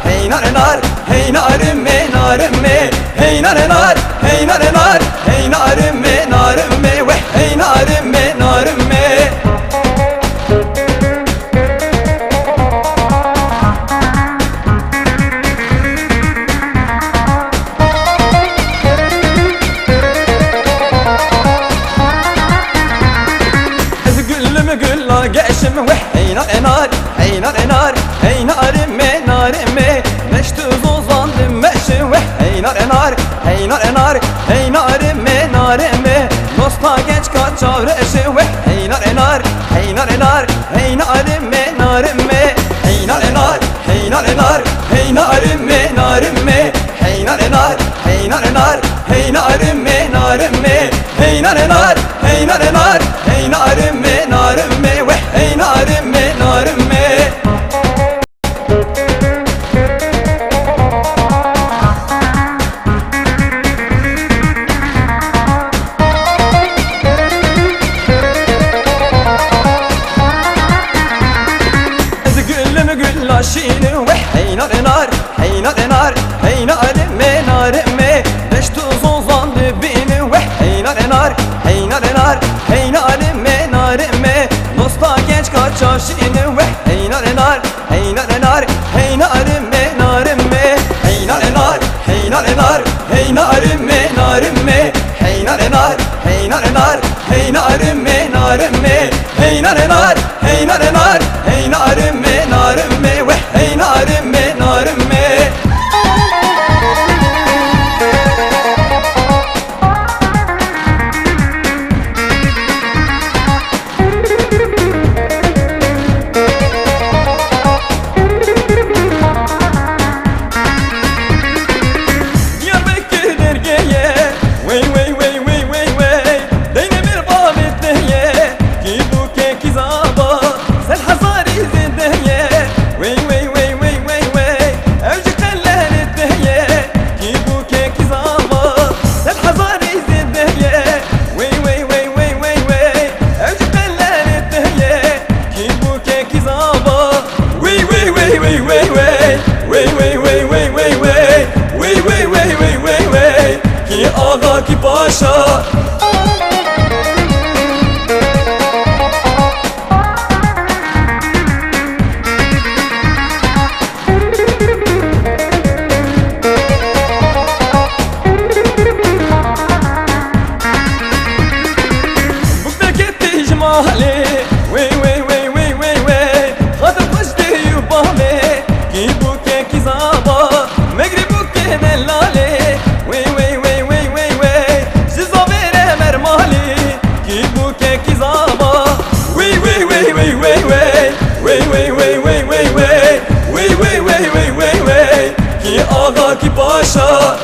hey nar nar, hey narime narime, hey nar nar, hey nar nar, hey narime narime, ve hey narime narime. Gülla geçim ve hey nar nar, hey nar nar, hey narime narime, meştuz uzandım meşim ve hey nar nar, hey nar nar, hey narime narime, dosta genç kaçar eşim ve hey nar nar, hey nar nar, hey narime narime, hey nar nar, hey nar nar, hey narime narime, hey nar nar, hey nar nar, hey narime narime, hey nar nar, hey nar nar, hey narime narime ve hey narime narime. Gülaşini ve hey nar nar, hey nar nar, hey narime narime, beş tuz uzandı beni ve hey nar nar, hey nar nar, hey narime narime, dosta genç kaçar şini ve hey nar nar, hey nar nar, hey narime narime, hey nar nar, hey nar nar, hey narime narime, hey nar nar, hey nar nar, hey narime narime, hey nar nar, hey nar nar, hey narime narime ve hey narime narime. Ağa ki paşa bu beketti cimali wey wey wey wey wey wey hatta başta yubale ki bu keki zaba megri bu kenelale wey wey wey Ağa ki paşa